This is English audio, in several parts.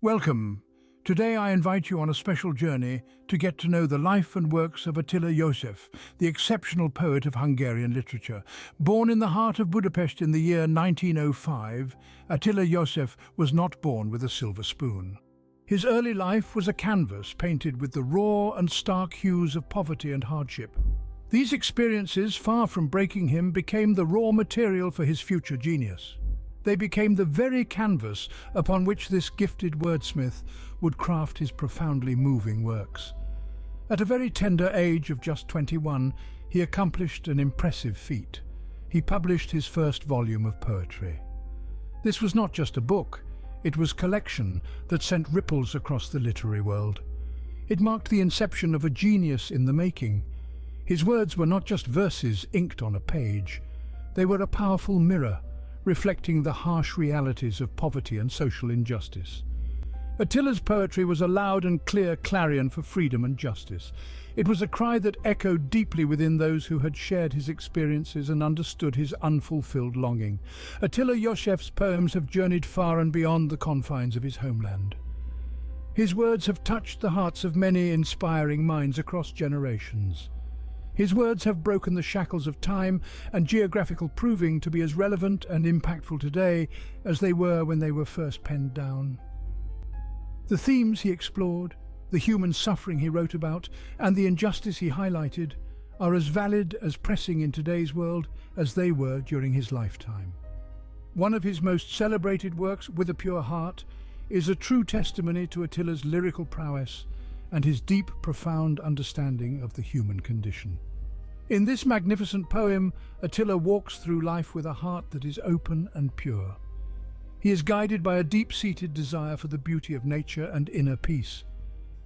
Welcome. Today I invite you on a special journey to get to know the life and works of Attila József, the exceptional poet of Hungarian literature. Born in the heart of Budapest in the year 1905, Attila József was not born with a silver spoon. His early life was a canvas painted with the raw and stark hues of poverty and hardship. These experiences, far from breaking him, became the raw material for his future genius. They became the very canvas upon which this gifted wordsmith would craft his profoundly moving works. At a very tender age of just 21, he accomplished an impressive feat. He published his first volume of poetry. This was not just a book, it was a collection that sent ripples across the literary world. It marked the inception of a genius in the making. His words were not just verses inked on a page. They were a powerful mirror, reflecting the harsh realities of poverty and social injustice. Attila's poetry was a loud and clear clarion for freedom and justice. It was a cry that echoed deeply within those who had shared his experiences and understood his unfulfilled longing. Attila József's poems have journeyed far and beyond the confines of his homeland. His words have touched the hearts of many inspiring minds across generations. His words have broken the shackles of time and geographical, proving to be as relevant and impactful today as they were when they were first penned down. The themes he explored, the human suffering he wrote about, and the injustice he highlighted are as valid, as pressing in today's world as they were during his lifetime. One of his most celebrated works, With a Pure Heart, is a true testimony to Attila's lyrical prowess and his deep, profound understanding of the human condition. In this magnificent poem, Attila walks through life with a heart that is open and pure. He is guided by a deep-seated desire for the beauty of nature and inner peace.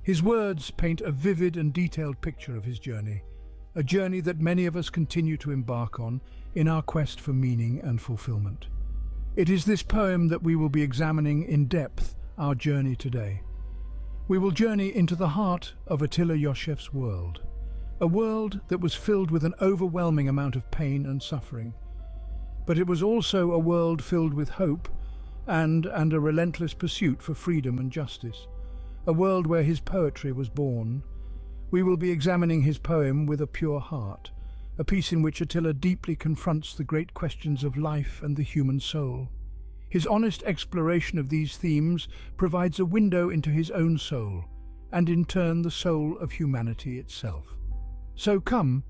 His words paint a vivid and detailed picture of his journey, a journey that many of us continue to embark on in our quest for meaning and fulfillment. It is this poem that we will be examining in depth our journey today. We will journey into the heart of Attila József's world, a world that was filled with an overwhelming amount of pain and suffering. But it was also a world filled with hope and a relentless pursuit for freedom and justice, a world where his poetry was born. We will be examining his poem With a Pure Heart, a piece in which Attila deeply confronts the great questions of life and the human soul. His honest exploration of these themes provides a window into his own soul, and in turn the soul of humanity itself. So come,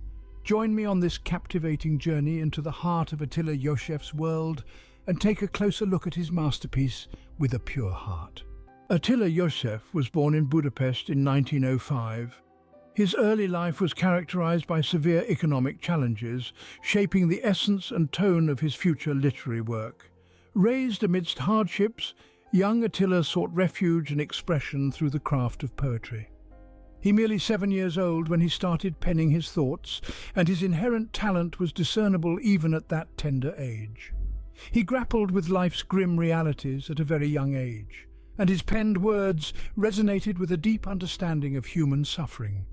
join me on this captivating journey into the heart of Attila József's world and take a closer look at his masterpiece, With a Pure Heart. Attila József was born in Budapest in 1905. His early life was characterized by severe economic challenges, shaping the essence and tone of his future literary work. Raised amidst hardships, young Attila sought refuge and expression through the craft of poetry. He was merely 7 years old when he started penning his thoughts, and his inherent talent was discernible even at that tender age. He grappled with life's grim realities at a very young age, and his penned words resonated with a deep understanding of human suffering.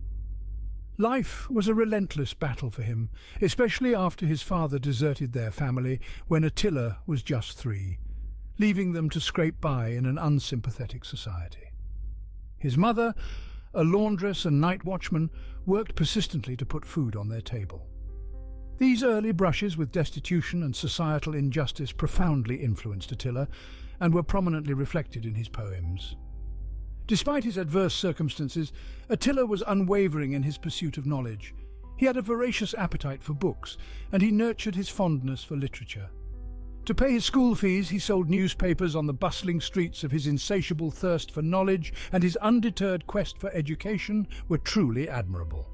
Life was a relentless battle for him, especially after his father deserted their family when Attila was just 3, leaving them to scrape by in an unsympathetic society. His mother, a laundress and night watchman, worked persistently to put food on their table. These early brushes with destitution and societal injustice profoundly influenced Attila and were prominently reflected in his poems. Despite his adverse circumstances, Attila was unwavering in his pursuit of knowledge. He had a voracious appetite for books, and he nurtured his fondness for literature. To pay his school fees, he sold newspapers on the bustling streets of his insatiable thirst for knowledge, and his undeterred quest for education were truly admirable.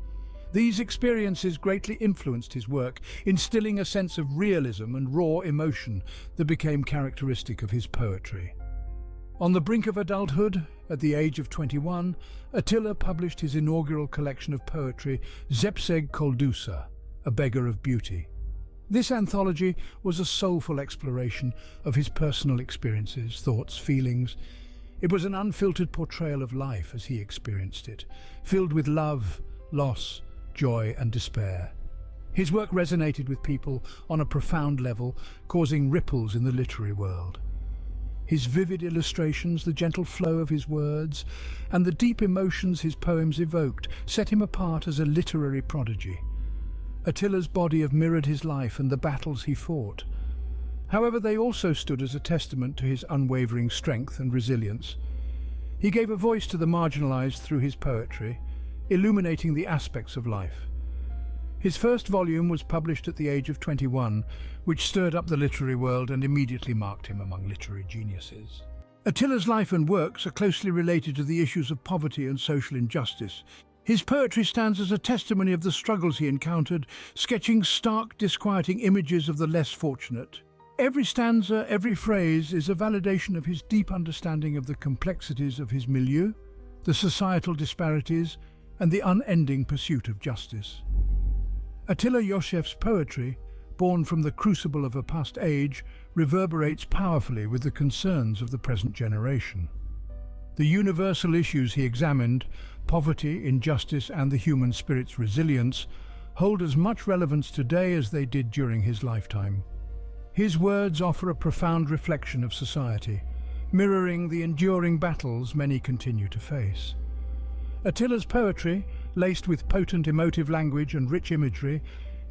These experiences greatly influenced his work, instilling a sense of realism and raw emotion that became characteristic of his poetry. On the brink of adulthood, at the age of 21, Attila published his inaugural collection of poetry, Zsebszeg Koldusza, A Beggar of Beauty. This anthology was a soulful exploration of his personal experiences, thoughts, feelings. It was an unfiltered portrayal of life as he experienced it, filled with love, loss, joy and despair. His work resonated with people on a profound level, causing ripples in the literary world. His vivid illustrations, the gentle flow of his words, and the deep emotions his poems evoked set him apart as a literary prodigy. Attila's body mirrored his life and the battles he fought. However, they also stood as a testament to his unwavering strength and resilience. He gave a voice to the marginalized through his poetry, illuminating the aspects of life. His first volume was published at the age of 21, which stirred up the literary world and immediately marked him among literary geniuses. Attila's life and works are closely related to the issues of poverty and social injustice. His poetry stands as a testimony of the struggles he encountered, sketching stark, disquieting images of the less fortunate. Every stanza, every phrase is a validation of his deep understanding of the complexities of his milieu, the societal disparities, and the unending pursuit of justice. Attila József's poetry, born from the crucible of a past age, reverberates powerfully with the concerns of the present generation. The universal issues he examined, poverty, injustice, and the human spirit's resilience, hold as much relevance today as they did during his lifetime. His words offer a profound reflection of society, mirroring the enduring battles many continue to face. Attila's poetry, laced with potent emotive language and rich imagery,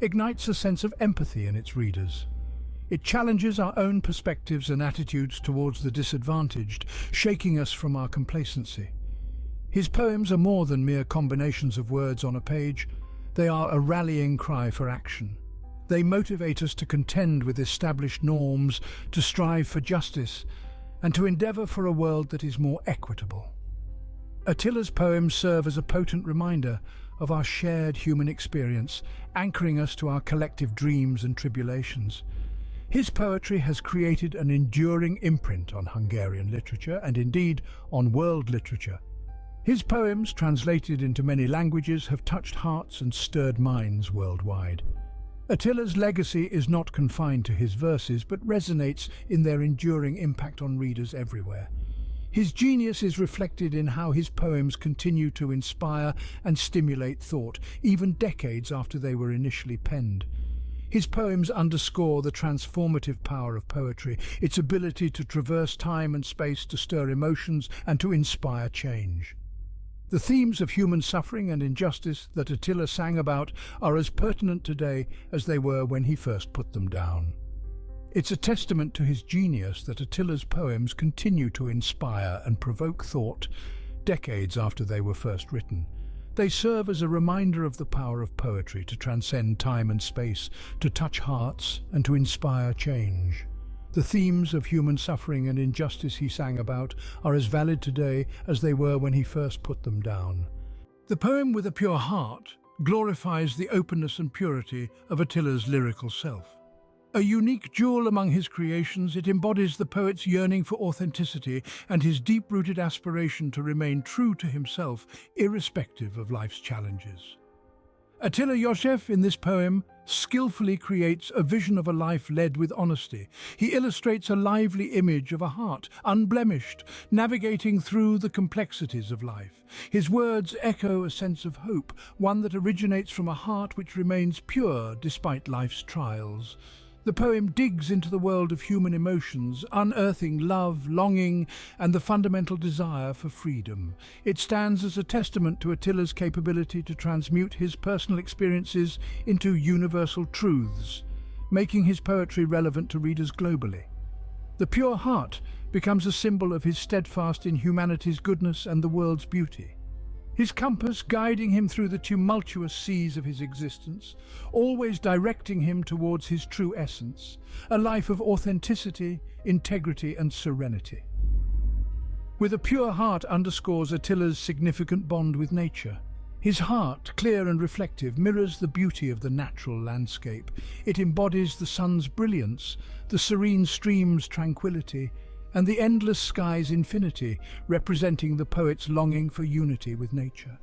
ignites a sense of empathy in its readers. It challenges our own perspectives and attitudes towards the disadvantaged, shaking us from our complacency. His poems are more than mere combinations of words on a page. They are a rallying cry for action. They motivate us to contend with established norms, to strive for justice, and to endeavour for a world that is more equitable. Attila's poems serve as a potent reminder of our shared human experience, anchoring us to our collective dreams and tribulations. His poetry has created an enduring imprint on Hungarian literature and indeed on world literature. His poems, translated into many languages, have touched hearts and stirred minds worldwide. Attila's legacy is not confined to his verses, but resonates in their enduring impact on readers everywhere. His genius is reflected in how his poems continue to inspire and stimulate thought, even decades after they were initially penned. His poems underscore the transformative power of poetry, its ability to traverse time and space, to stir emotions and to inspire change. The themes of human suffering and injustice that Attila sang about are as pertinent today as they were when he first put them down. It's a testament to his genius that Attila's poems continue to inspire and provoke thought decades after they were first written. They serve as a reminder of the power of poetry to transcend time and space, to touch hearts and to inspire change. The themes of human suffering and injustice he sang about are as valid today as they were when he first put them down. The poem With a Pure Heart glorifies the openness and purity of Attila's lyrical self. A unique jewel among his creations, it embodies the poet's yearning for authenticity and his deep-rooted aspiration to remain true to himself, irrespective of life's challenges. Attila József, in this poem, skillfully creates a vision of a life led with honesty. He illustrates a lively image of a heart, unblemished, navigating through the complexities of life. His words echo a sense of hope, one that originates from a heart which remains pure despite life's trials. The poem digs into the world of human emotions, unearthing love, longing, and the fundamental desire for freedom. It stands as a testament to Attila's capability to transmute his personal experiences into universal truths, making his poetry relevant to readers globally. The pure heart becomes a symbol of his steadfast in humanity's goodness and the world's beauty. His compass guiding him through the tumultuous seas of his existence, always directing him towards his true essence, a life of authenticity, integrity, and serenity. With a Pure Heart underscores Attila's significant bond with nature. His heart, clear and reflective, mirrors the beauty of the natural landscape. It embodies the sun's brilliance, the serene stream's tranquility, and the endless sky's infinity, representing the poet's longing for unity with nature.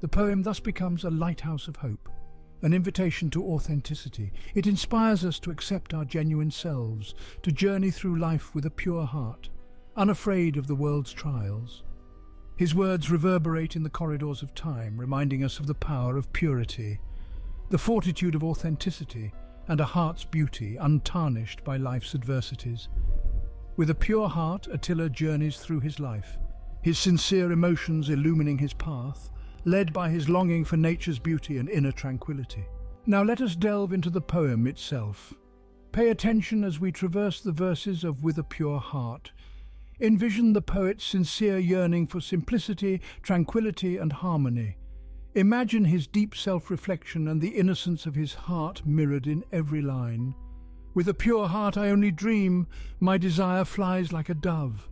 The poem thus becomes a lighthouse of hope, an invitation to authenticity. It inspires us to accept our genuine selves, to journey through life with a pure heart, unafraid of the world's trials. His words reverberate in the corridors of time, reminding us of the power of purity, the fortitude of authenticity, and a heart's beauty untarnished by life's adversities. With a pure heart, Attila journeys through his life, his sincere emotions illumining his path, led by his longing for nature's beauty and inner tranquility. Now let us delve into the poem itself. Pay attention as we traverse the verses of With a Pure Heart. Envision the poet's sincere yearning for simplicity, tranquility, and harmony. Imagine his deep self-reflection and the innocence of his heart mirrored in every line. With a pure heart I only dream, my desire flies like a dove.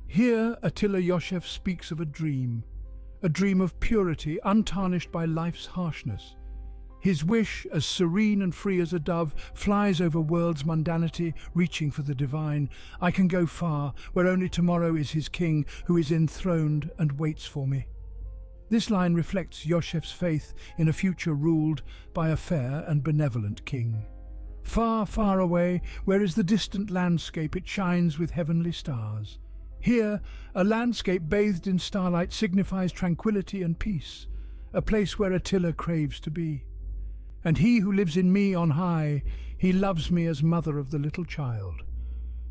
Here Attila József speaks of a dream of purity untarnished by life's harshness. His wish, as serene and free as a dove, flies over world's mundanity, reaching for the divine. I can go far, where only tomorrow is his king, who is enthroned and waits for me. This line reflects József's faith in a future ruled by a fair and benevolent king. Far, far away, where is the distant landscape, it shines with heavenly stars. Here, a landscape bathed in starlight signifies tranquility and peace, a place where Attila craves to be. And he who lives in me on high, he loves me as mother of the little child.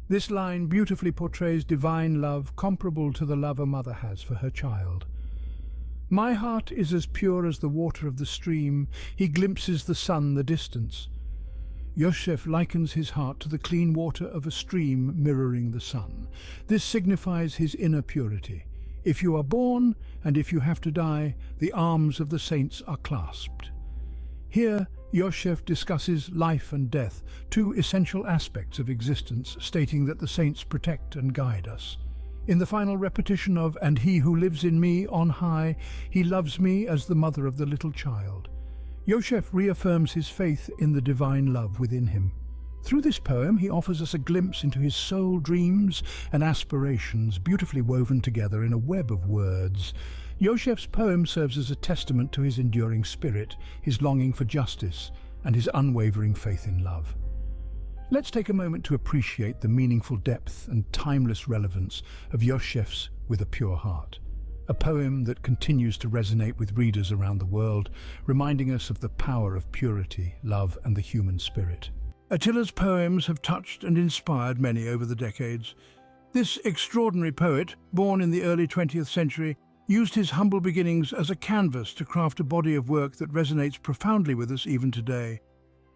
This line beautifully portrays divine love comparable to the love a mother has for her child. My heart is as pure as the water of the stream, he glimpses the sun, the distance. József likens his heart to the clean water of a stream mirroring the sun. This signifies his inner purity. If you are born, and if you have to die, the arms of the saints are clasped. Here, József discusses life and death, two essential aspects of existence, stating that the saints protect and guide us. In the final repetition of "And he who lives in me on high, he loves me as the mother of the little child," József reaffirms his faith in the divine love within him. Through this poem, he offers us a glimpse into his soul dreams and aspirations, beautifully woven together in a web of words. József's poem serves as a testament to his enduring spirit, his longing for justice, and his unwavering faith in love. Let's take a moment to appreciate the meaningful depth and timeless relevance of József's With a Pure Heart, a poem that continues to resonate with readers around the world, reminding us of the power of purity, love, and the human spirit. Attila's poems have touched and inspired many over the decades. This extraordinary poet, born in the early 20th century, used his humble beginnings as a canvas to craft a body of work that resonates profoundly with us even today.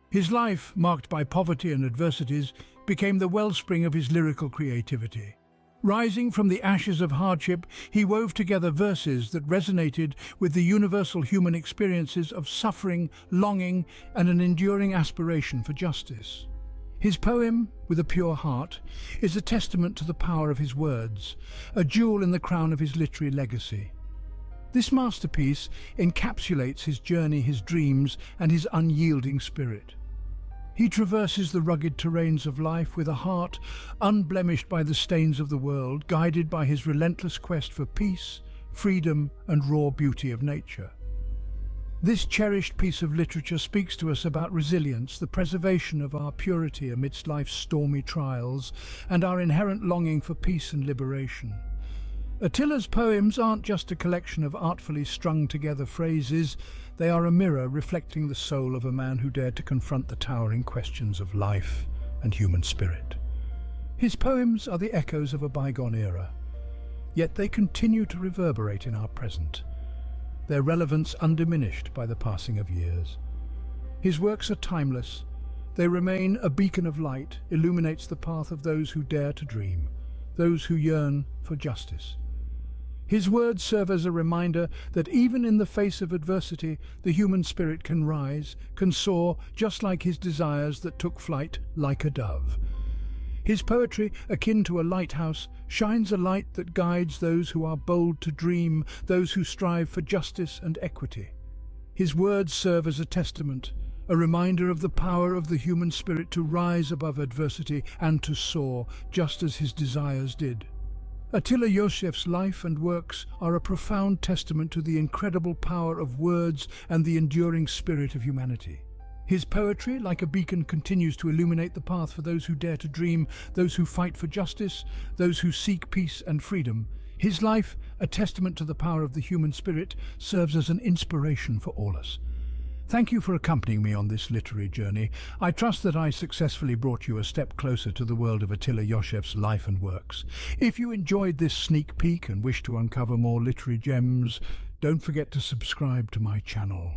His life, marked by poverty and adversities, became the wellspring of his lyrical creativity. Rising from the ashes of hardship, he wove together verses that resonated with the universal human experiences of suffering, longing, and an enduring aspiration for justice. His poem, With a Pure Heart, is a testament to the power of his words, a jewel in the crown of his literary legacy. This masterpiece encapsulates his journey, his dreams, and his unyielding spirit. He traverses the rugged terrains of life with a heart unblemished by the stains of the world, guided by his relentless quest for peace, freedom, and raw beauty of nature. This cherished piece of literature speaks to us about resilience, the preservation of our purity amidst life's stormy trials, and our inherent longing for peace and liberation. Attila's poems aren't just a collection of artfully strung-together phrases, they are a mirror reflecting the soul of a man who dared to confront the towering questions of life and human spirit. His poems are the echoes of a bygone era, yet they continue to reverberate in our present, their relevance undiminished by the passing of years. His works are timeless. They remain a beacon of light, illuminates the path of those who dare to dream, those who yearn for justice. His words serve as a reminder that even in the face of adversity, the human spirit can rise, can soar, just like his desires that took flight like a dove. His poetry, akin to a lighthouse, shines a light that guides those who are bold to dream, those who strive for justice and equity. His words serve as a testament, a reminder of the power of the human spirit to rise above adversity and to soar, just as his desires did. Attila József's life and works are a profound testament to the incredible power of words and the enduring spirit of humanity. His poetry, like a beacon, continues to illuminate the path for those who dare to dream, those who fight for justice, those who seek peace and freedom. His life, a testament to the power of the human spirit, serves as an inspiration for all us. Thank you for accompanying me on this literary journey. I trust that I successfully brought you a step closer to the world of Attila József's life and works. If you enjoyed this sneak peek and wish to uncover more literary gems, don't forget to subscribe to my channel.